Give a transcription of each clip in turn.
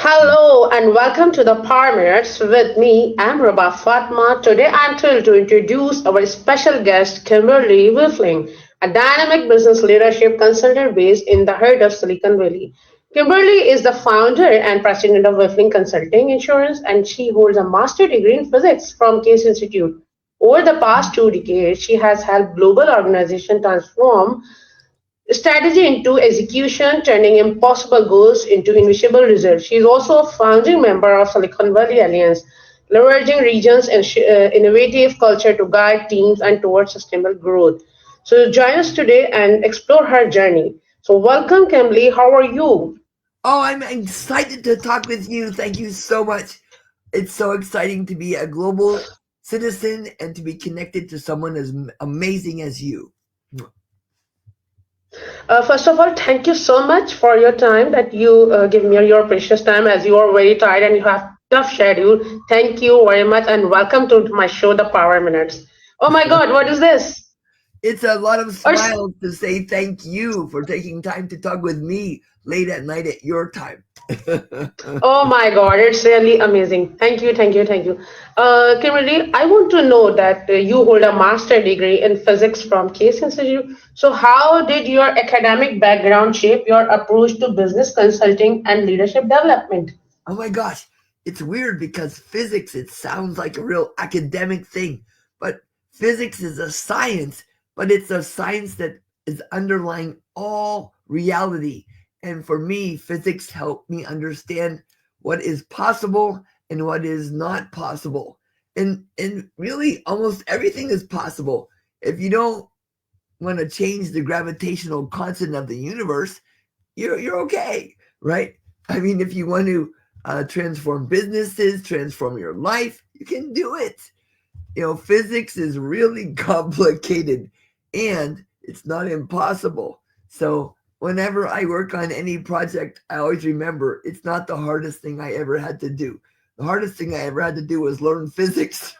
Hello and welcome to the Power Minutes with me. I'm Rabah Fatma. Today I'm thrilled to introduce our special guest, Kimberly Wiefling, a dynamic business leadership consultant based in the heart of Silicon Valley. Kimberly is the founder and president of Wiefling Consulting Insurance, and she holds a master degree in physics from Case Institute. Over the past 2 decades, she has helped global organizations transform strategy into execution, turning impossible goals into invisible results. She is also a founding member of Silicon Valley Alliance, leveraging regions and innovative culture to guide teams and towards sustainable growth. So join us today and explore her journey. So welcome, Kimberly. How are you? Oh, I'm excited to talk with you. Thank you so much. It's so exciting to be a global citizen and to be connected to someone as amazing as you. First of all, thank you so much for your time that you give me your precious time as you are very tired and you have tough schedule. Thank you very much and welcome to my show, The Power Minutes. Oh my God, what is this? It's a lot of Or smiles to say thank you for taking time to talk with me late at night at your time. Oh my God, it's really amazing. Thank you, thank you, thank you. Kimberly, I want to know that you hold a master degree in physics from Case Institute. So, how did your academic background shape your approach to business consulting and leadership development? Oh my gosh, it's weird because physics, it sounds like a real academic thing, but physics is a science, but it's a science that is underlying all reality. And for me, physics helped me understand what is possible and what is not possible. And really almost everything is possible. If you don't want to change the gravitational constant of the universe, you're okay, right? I mean, if you want to transform businesses, transform your life, you can do it. Physics is really complicated and it's not impossible. So whenever I work on any project, I always remember it's not the hardest thing I ever had to do. The hardest thing I ever had to do was learn physics.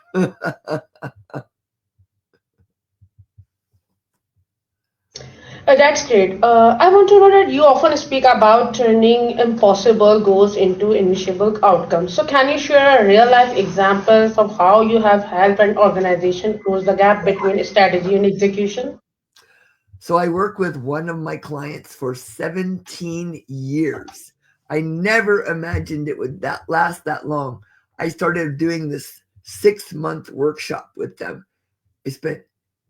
That's great. I want to know that you often speak about turning impossible goals into initiable outcomes. So, can you share real life examples of how you have helped an organization close the gap between strategy and execution? So I work with one of my clients for 17 years. I never imagined it would that last that long. I started doing this 6-month workshop with them. I spent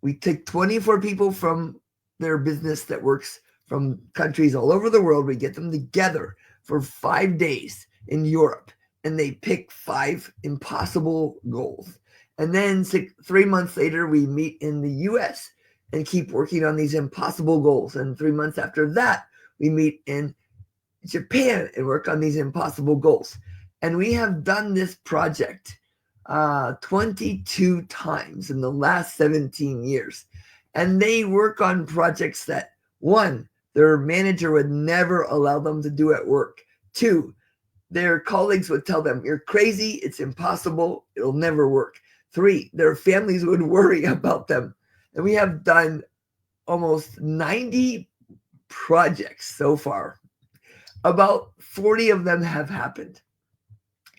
we take 24 people from their business that works from countries all over the world. We get them together for 5 days in Europe and they pick 5 impossible goals. And then 3 months later, we meet in the US and keep working on these impossible goals. And 3 months after that, we meet in Japan and work on these impossible goals. And we have done this project 22 times in the last 17 years. And they work on projects that, one, their manager would never allow them to do at work. Two, their colleagues would tell them, you're crazy, it's impossible, it'll never work. Three, their families would worry about them. And we have done almost 90 projects so far. About 40 of them have happened.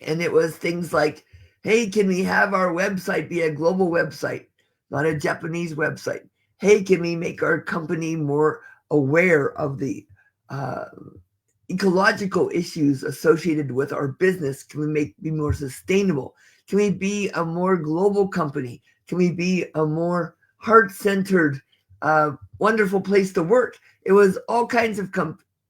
And it was things like, hey, can we have our website be a global website, not a Japanese website? Hey, can we make our company more aware of the uh, ecological issues associated with our business? Can we be more sustainable? Can we be a more global company? Can we be a more heart-centered, wonderful place to work? It was all kinds of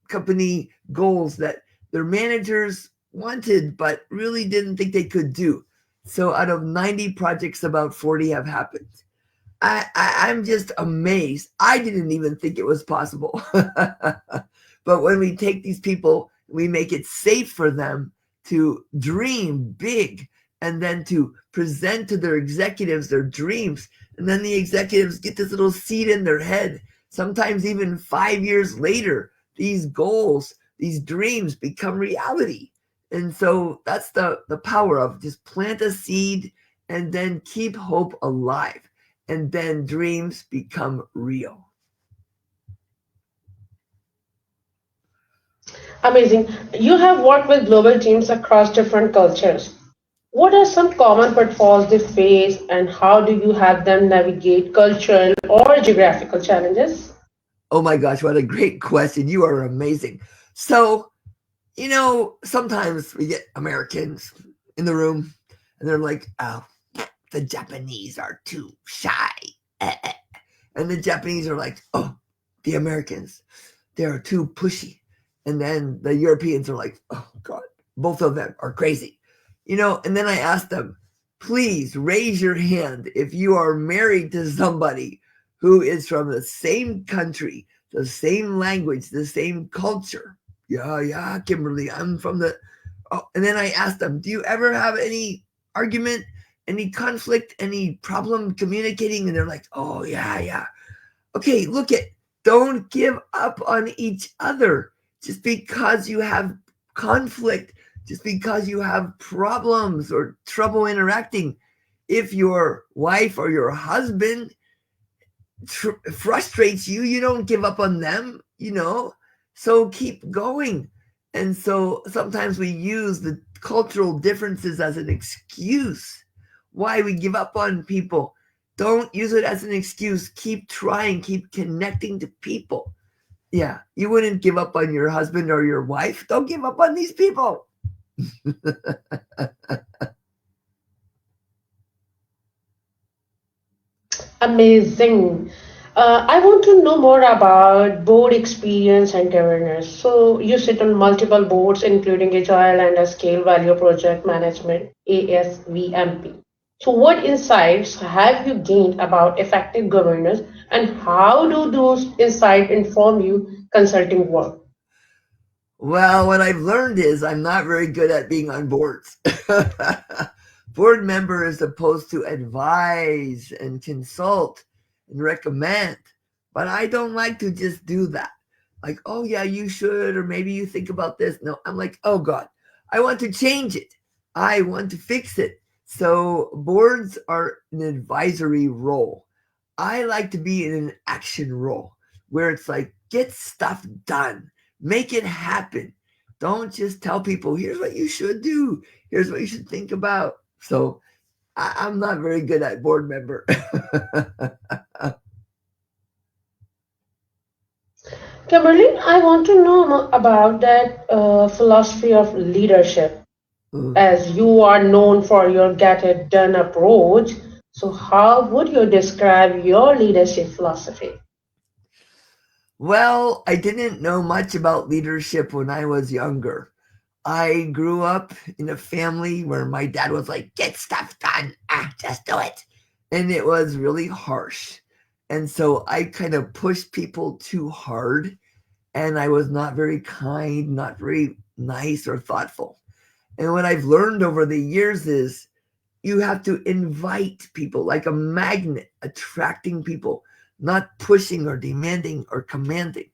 company goals that their managers wanted but really didn't think they could do. So out of 90 projects, about 40 have happened. I'm just amazed. I didn't even think it was possible. But when we take these people, we make it safe for them to dream big and then to present to their executives their dreams. And then the executives get this little seed in their head. Sometimes even 5 years later, these goals, these dreams become reality. And so that's the power of just plant a seed and then keep hope alive. And then dreams become real. Amazing. You have worked with global teams across different cultures. What are some common pitfalls they face, and how do you have them navigate cultural or geographical challenges? Oh my gosh, what a great question. You are amazing. So, sometimes we get Americans in the room and they're like, oh, the Japanese are too shy. Eh, eh. And the Japanese are like, oh, the Americans, they're too pushy. And then the Europeans are like, oh, God, both of them are crazy. And then I asked them, please raise your hand if you are married to somebody who is from the same country, the same language, the same culture. Yeah, yeah, Kimberly, I'm from the. Oh, and then I asked them, do you ever have any argument, any conflict, any problem communicating? And they're like, oh, yeah, yeah. Okay, look at, don't give up on each other just because you have conflict, just because you have problems or trouble interacting. If your wife or your husband frustrates you, you don't give up on them. So keep going. And so sometimes we use the cultural differences as an excuse why we give up on people. Don't use it as an excuse. Keep trying, keep connecting to people. Yeah, you wouldn't give up on your husband or your wife. Don't give up on these people. Amazing. I want to know more about board experience and governance. So, you sit on multiple boards, including Agile and a Scale Value Project Management (ASVMP). So, what insights have you gained about effective governance, and how do those insights inform you consulting work? Well, what I've learned is I'm not very good at being on boards. Board member is supposed to advise and consult and recommend, but I don't like to just do that. Like, oh yeah, you should, or maybe you think about this. No, I'm like, oh God, I want to change it. I want to fix it. So boards are an advisory role. I like to be in an action role where it's like, get stuff done, make it happen. Don't just tell people, here's what you should do, here's what you should think about. So I'm not very good at board member. Kimberly, I want to know more about that philosophy of leadership, as you are known for your get it done approach. So, how would you describe your leadership philosophy? Well, I didn't know much about leadership when I was younger. I grew up in a family where my dad was like, get stuff done, just do it. And it was really harsh. And so I kind of pushed people too hard, and I was not very kind, not very nice or thoughtful. And what I've learned over the years is you have to invite people like a magnet, attracting people, not pushing or demanding or commanding.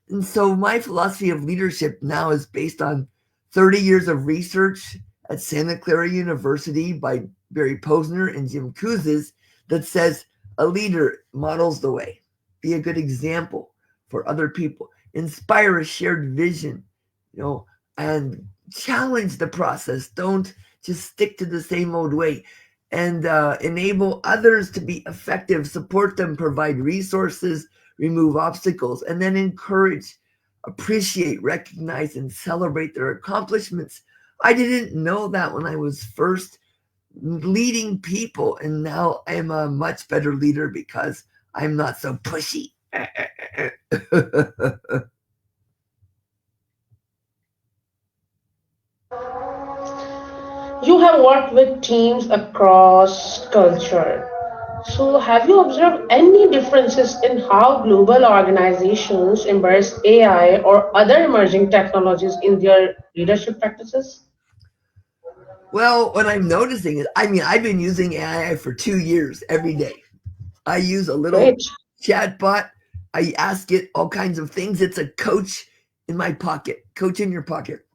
And so my philosophy of leadership now is based on 30 years of research at Santa Clara University by Barry Posner and Jim Kouzes that says a leader models the way, be a good example for other people, inspire a shared vision, and challenge the process. Don't just stick to the same old way, and enable others to be effective, support them, provide resources, remove obstacles, and then encourage, appreciate, recognize, and celebrate their accomplishments. I didn't know that when I was first leading people, and now I'm a much better leader because I'm not so pushy. You have worked with teams across culture. So, have you observed any differences in how global organizations embrace AI or other emerging technologies in their leadership practices? Well, what I'm noticing is, I mean, I've been using AI for 2 years every day. I use a little Great. chatbot. I ask it all kinds of things. It's a coach in my pocket, coach in your pocket.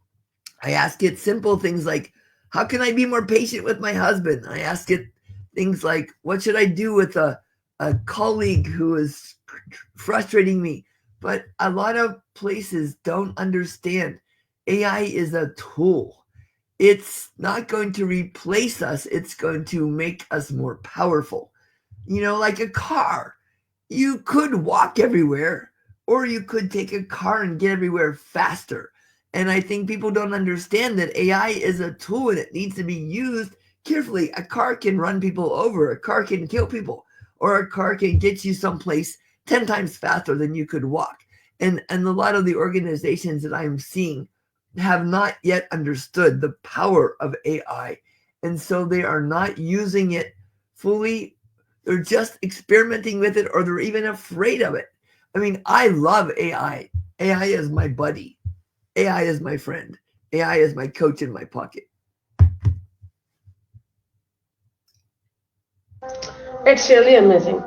I ask it simple things like, how can I be more patient with my husband? I ask it things like, what should I do with a colleague who is frustrating me? But a lot of places don't understand. AI is a tool. It's not going to replace us, it's going to make us more powerful. Like a car. You could walk everywhere, or you could take a car and get everywhere faster. And I think people don't understand that AI is a tool and it needs to be used carefully. A car can run people over, a car can kill people, or a car can get you someplace 10 times faster than you could walk. And a lot of the organizations that I'm seeing have not yet understood the power of AI. And so they are not using it fully. They're just experimenting with it, or they're even afraid of it. I mean, I love AI. AI is my buddy. AI is my friend. AI is my coach in my pocket. It's really amazing.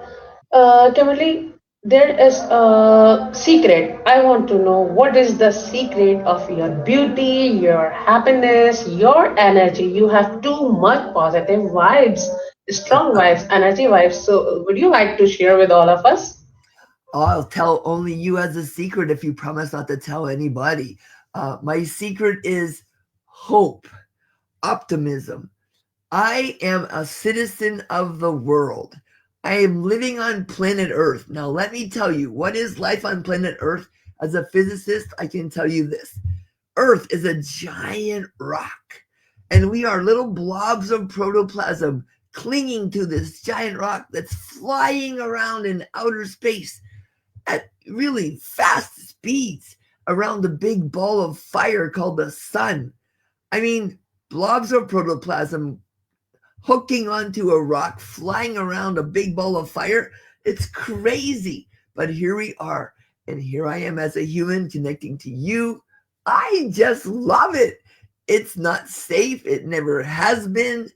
Kimberly, there is a secret. I want to know what is the secret of your beauty, your happiness, your energy. You have too much positive vibes, strong vibes, energy vibes. So, would you like to share with all of us? I'll tell only you as a secret if you promise not to tell anybody. My secret is hope, optimism. I am a citizen of the world. I am living on planet Earth. Now, let me tell you, what is life on planet Earth? As a physicist, I can tell you this: Earth is a giant rock, and we are little blobs of protoplasm clinging to this giant rock that's flying around in outer space at really fast speeds around the big ball of fire called the sun. I mean, blobs of protoplasm hooking onto a rock, flying around a big ball of fire. It's crazy. But here we are. And here I am as a human connecting to you. I just love it. It's not safe. It never has been.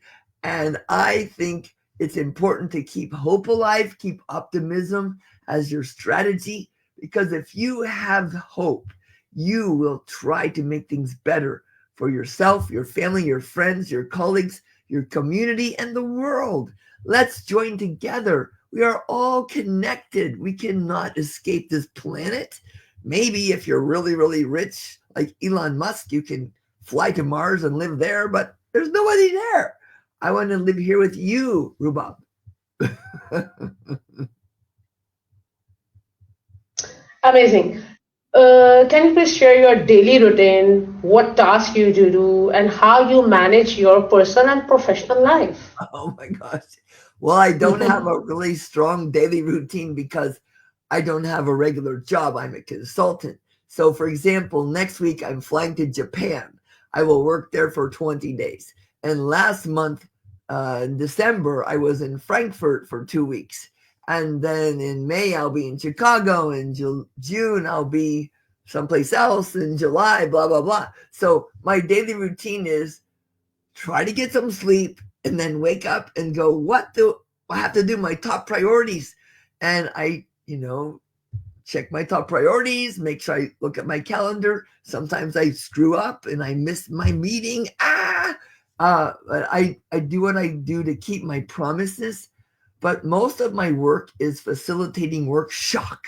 And I think it's important to keep hope alive, keep optimism as your strategy. Because if you have hope, you will try to make things better for yourself, your family, your friends, your colleagues, your community, and the world. Let's join together. We are all connected. We cannot escape this planet. Maybe if you're really, really rich, like Elon Musk, you can fly to Mars and live there, but there's nobody there. I want to live here with you, Rubab. Amazing. Can you please share your daily routine, what tasks you do, and how you manage your personal and professional life? Oh my gosh. Well, I don't have a really strong daily routine because I don't have a regular job. I'm a consultant. So, for example, next week I'm flying to Japan. I will work there for 20 days. And last month, in December, I was in Frankfurt for 2 weeks. And then in May, I'll be in Chicago. In June, I'll be someplace else. In July, blah, blah, blah. So, my daily routine is try to get some sleep, and then wake up and go, what do I have to do? My top priorities. And I, check my top priorities, make sure I look at my calendar. Sometimes I screw up and I miss my meeting. But I do what I do to keep my promises. But most of my work is facilitating workshop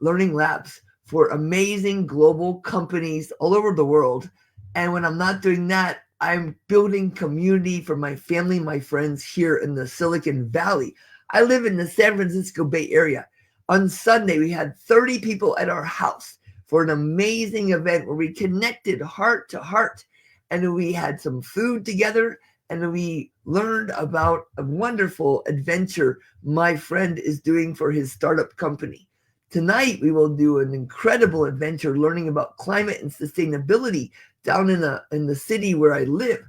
learning labs for amazing global companies all over the world. And when I'm not doing that, I'm building community for my family, my friends here in the Silicon Valley. I live in the San Francisco Bay Area. On Sunday, we had 30 people at our house for an amazing event where we connected heart to heart, and we had some food together, and we learned about a wonderful adventure my friend is doing for his startup company. Tonight, we will do an incredible adventure learning about climate and sustainability down in the city where I live.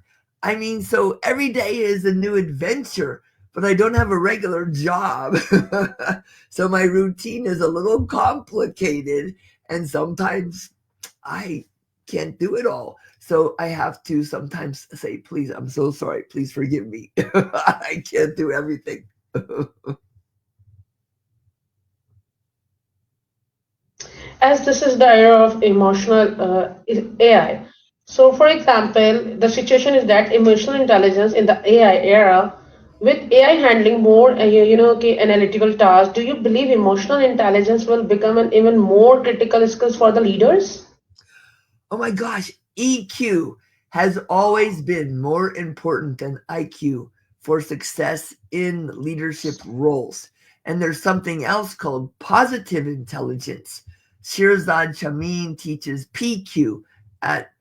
I mean, so every day is a new adventure, but I don't have a regular job. So my routine is a little complicated, and sometimes I can't do it all. So I have to sometimes say, please, I'm so sorry. Please forgive me. I can't do everything. As this is the era of emotional AI. So, for example, the situation is that emotional intelligence in the AI era, with AI handling more, okay, analytical tasks, do you believe emotional intelligence will become an even more critical skill for the leaders? Oh my gosh, EQ has always been more important than IQ for success in leadership roles. And there's something else called positive intelligence. Shirzad Chameen teaches PQ at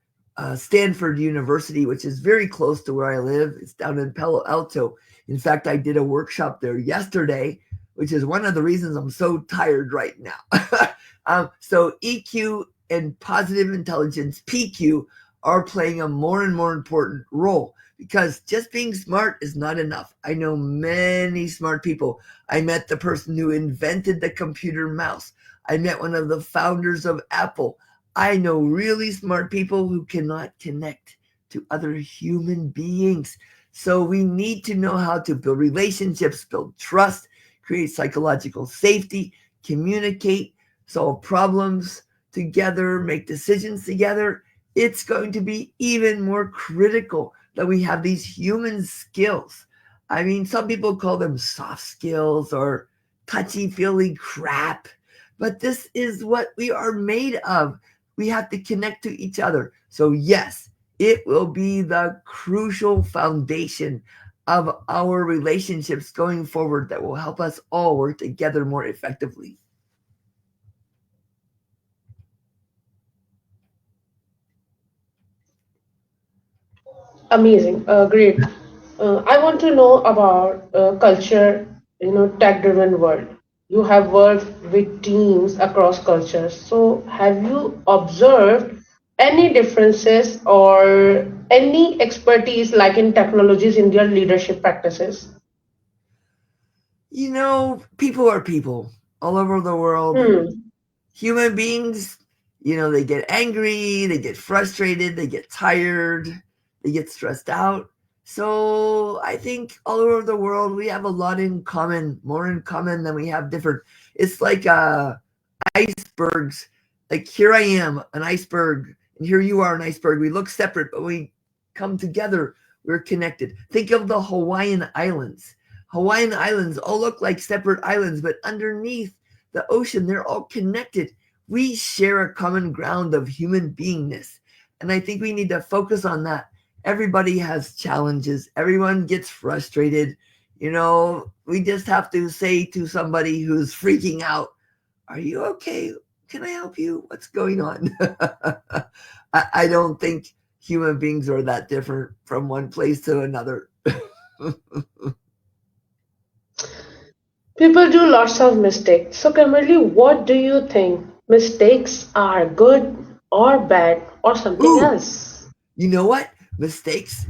Stanford University, which is very close to where I live. It's down in Palo Alto. In fact, I did a workshop there yesterday, which is one of the reasons I'm so tired right now. So EQ and positive intelligence, PQ, are playing a more and more important role because just being smart is not enough. I know many smart people. I met the person who invented the computer mouse. I met one of the founders of Apple. I know really smart people who cannot connect to other human beings. So we need to know how to build relationships, build trust, create psychological safety, communicate, solve problems together, make decisions together. It's going to be even more critical that we have these human skills. I mean, some people call them soft skills or touchy-feely crap, but this is what we are made of. We have to connect to each other. So yes, it will be the crucial foundation of our relationships going forward that will help us all work together more effectively. Amazing. Great. I want to know about culture, tech-driven world. You have worked with teams across cultures. So have you observed any differences or any expertise like in technologies in their leadership practices? People are people all over the world. Hmm. Human beings, they get angry, they get frustrated, they get tired, they get stressed out. So I think all over the world, we have a lot in common, more in common than we have different. It's like icebergs. Like here I am, an iceberg, and here you are, an iceberg. We look separate, but we come together. We're connected. Think of the Hawaiian Islands. Hawaiian Islands all look like separate islands, but underneath the ocean, they're all connected. We share a common ground of human beingness. And I think we need to focus on that. Everybody has challenges. Everyone gets frustrated. We just have to say to somebody who's freaking out, are you okay? Can I help you? What's going on? I don't think human beings are that different from one place to another. People do lots of mistakes. So, Kimberly, what do you think? Mistakes are good or bad or something Ooh, else? you know what? Mistakes,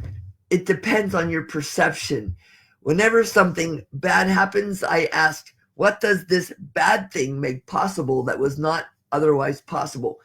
it depends on your perception. Whenever something bad happens, I ask, what does this bad thing make possible that was not otherwise possible?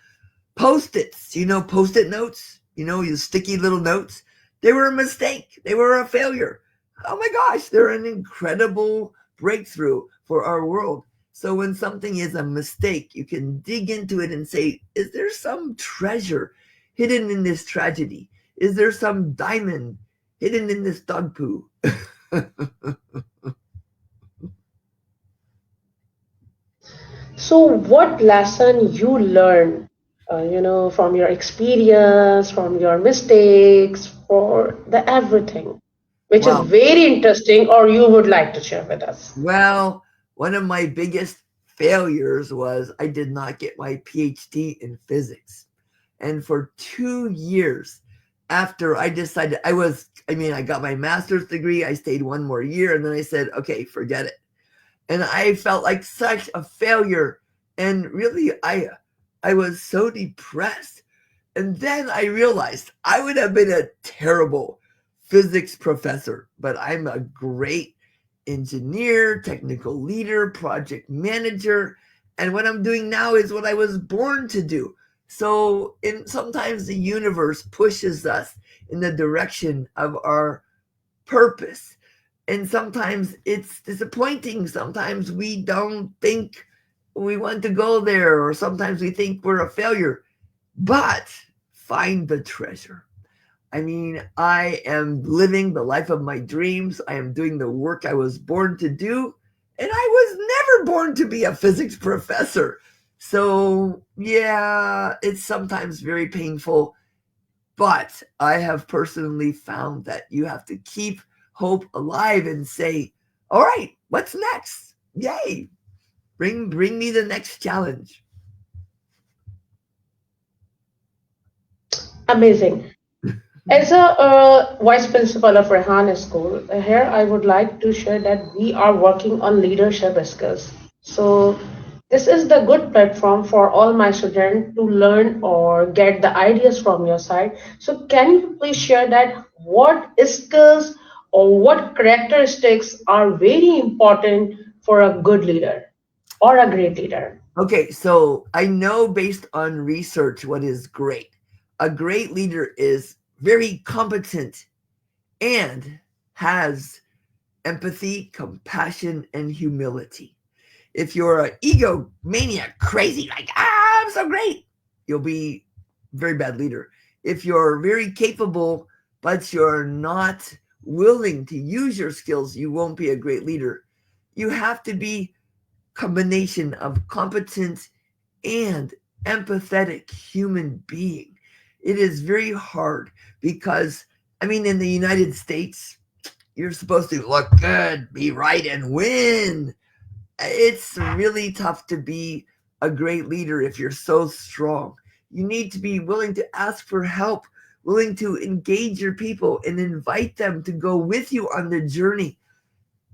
Post-its, post-it notes, your sticky little notes. They were a mistake. They were a failure. Oh my gosh, they're an incredible breakthrough for our world. So when something is a mistake, you can dig into it and say, is there some treasure hidden in this tragedy? Is there some diamond hidden in this dog poo? So, what lesson you learned, from your experience, from your mistakes, for the everything, which is Well, very interesting, or you would like to share with us? Well, one of my biggest failures was I did not get my PhD in physics. And for 2 years after I decided I got my master's degree, I stayed one more year and then I said, okay, forget it. And I felt like such a failure. And really, I was so depressed. And then I realized I would have been a terrible physics professor, but I'm a great engineer, technical leader, project manager. And what I'm doing now is what I was born to do. So sometimes the universe pushes us in the direction of our purpose. And sometimes it's disappointing. Sometimes we don't think we want to go there, or sometimes we think we're a failure. But find the treasure. I mean, I am living the life of my dreams. I am doing the work I was born to do. And I was never born to be a physics professor. So, yeah, it's sometimes very painful. But I have personally found that you have to keep hope alive and say, all right, what's next? Yay, bring me the next challenge. Amazing. As a vice principal of Rehan School, here I would like to share that we are working on leadership skills. So this is the good platform for all my students to learn or get the ideas from your side. So can you please share that what skills or what characteristics are very important for a good leader or a great leader? Okay, so I know based on research what is great. A great leader is very competent and has empathy, compassion, and humility. If you're an egomaniac, crazy, like, I'm so great, you'll be a very bad leader. If you're very capable, but you're not willing to use your skills, you won't be a great leader. You have to be combination of competent and empathetic human being. It is very hard because, I mean, in the United States, you're supposed to look good, be right, and win. It's really tough to be a great leader if you're so strong. You need to be willing to ask for help, willing to engage your people and invite them to go with you on the journey.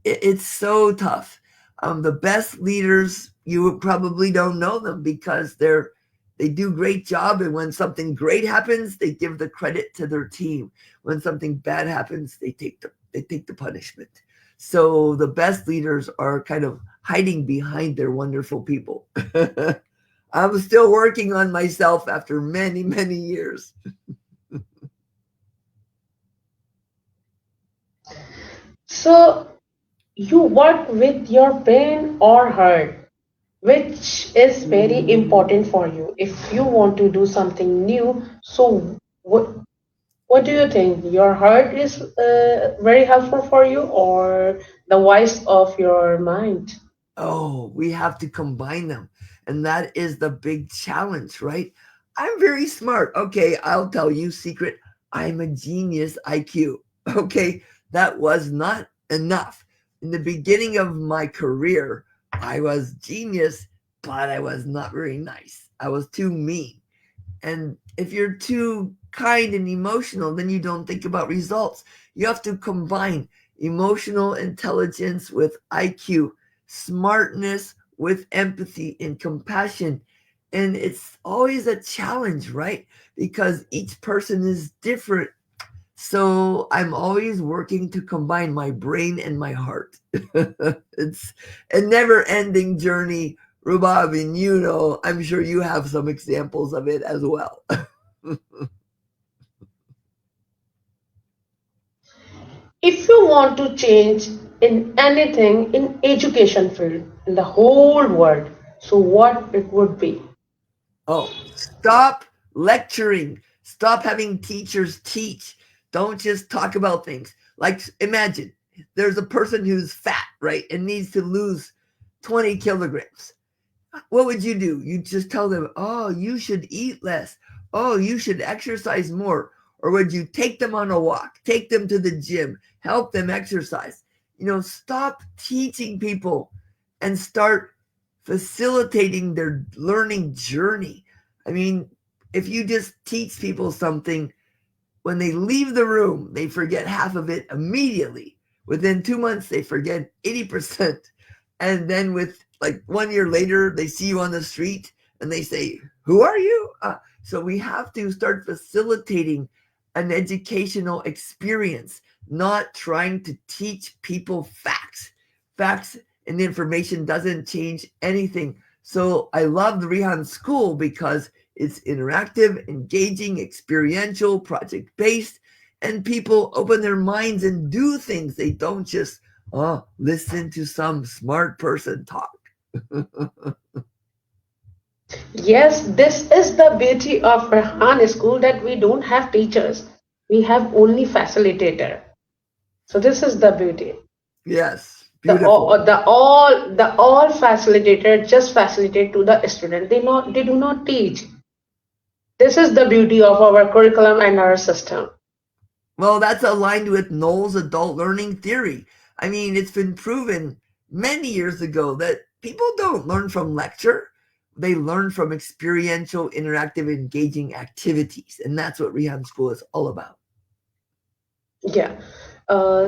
It's so tough. The best leaders, you probably don't know them because they do great job, and when something great happens, they give the credit to their team. When something bad happens, they take the punishment. So the best leaders are kind of hiding behind their wonderful people. I'm still working on myself after many, many years. So you work with your brain or heart, which is very important for you if you want to do something new. So what do you think? Your heart is very helpful for you, or the voice of your mind? Oh, we have to combine them. And that is the big challenge, right? I'm very smart. Okay, I'll tell you secret. I'm a genius IQ. Okay, that was not enough. In the beginning of my career, I was genius, but I was not very nice. I was too mean. And if you're too kind and emotional, then you don't think about results. You have to combine emotional intelligence with IQ, smartness with empathy and compassion. And it's always a challenge, right? Because each person is different. So I'm always working to combine my brain and my heart. It's a never ending journey, Rubab, and I'm sure you have some examples of it as well. If you want to change in anything in education field in the whole world, so what it would be? Oh, stop lecturing. Stop having teachers teach. Don't just talk about things. Like, imagine there's a person who's fat, right, and needs to lose 20 kilograms. What would you do? You just tell them, oh, you should eat less. Oh, you should exercise more. Or would you take them on a walk, take them to the gym, help them exercise? Stop teaching people and start facilitating their learning journey. I mean, if you just teach people something, when they leave the room, they forget half of it immediately. Within 2 months, they forget 80%. And then with like 1 year later, they see you on the street and they say, who are you? So we have to start facilitating an educational experience, not trying to teach people facts. Facts and information doesn't change anything. So I love the Rihan School because it's interactive, engaging, experiential, project based, and people open their minds and do things. They don't just listen to some smart person talk. Yes, this is the beauty of Rehan School that we don't have teachers. We have only facilitator. So this is the beauty. Yes, The beautiful. all facilitator just facilitate to the student. They do not teach. This is the beauty of our curriculum and our system. Well, that's aligned with Knoll's adult learning theory. I mean, it's been proven many years ago that people don't learn from lecture. They learn from experiential, interactive, engaging activities. And that's what Rehab School is all about. Yeah.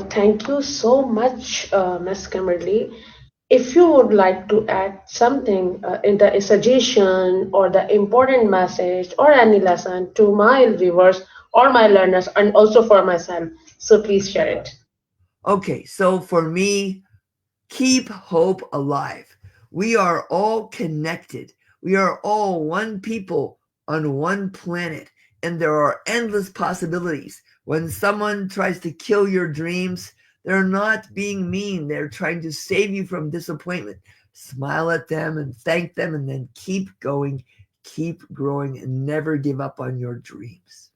Thank you so much, Ms. Kimberly. If you would like to add something in the suggestion or the important message or any lesson to my viewers or my learners and also for myself, so please share it. Okay, so for me, keep hope alive. We are all connected. We are all one people on one planet, and there are endless possibilities. When someone tries to kill your dreams, they're not being mean, they're trying to save you from disappointment. Smile at them and thank them, and then keep going, keep growing, and never give up on your dreams.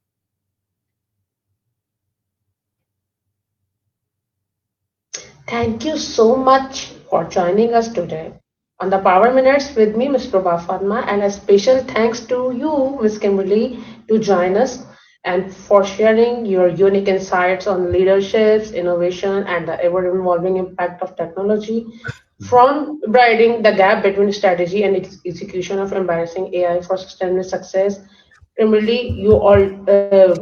Thank you so much for joining us today on the Power Minutes with me, Ms. Prabha Fatma, and a special thanks to you, Ms. Kimberly, to join us and for sharing your unique insights on leadership, innovation, and the ever-evolving impact of technology. From bridging the gap between strategy and execution of embarrassing AI for sustainable success, Kimberly, you all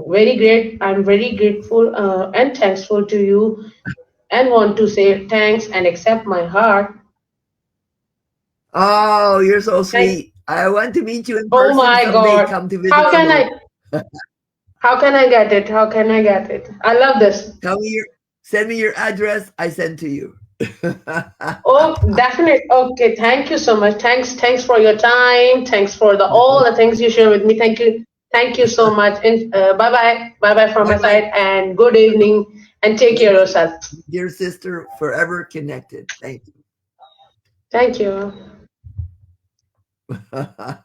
very great. I'm very grateful and thankful to you and want to say thanks and accept my heart. Oh, you're so Thank, sweet. I want to meet you in oh person my someday. God. Come to visit How can Cebu. I how can I get it? How can I get it? I love this. Tell me your Send me your address. I send to you. Oh, definitely. Okay, thank you so much. Thanks for your time. Thanks for the all the things you share with me. Thank you so much. And bye bye from Bye my bye. side. And good evening. And take care Thank of you, yourself. dear sister. Forever connected. Thank Thank you. you.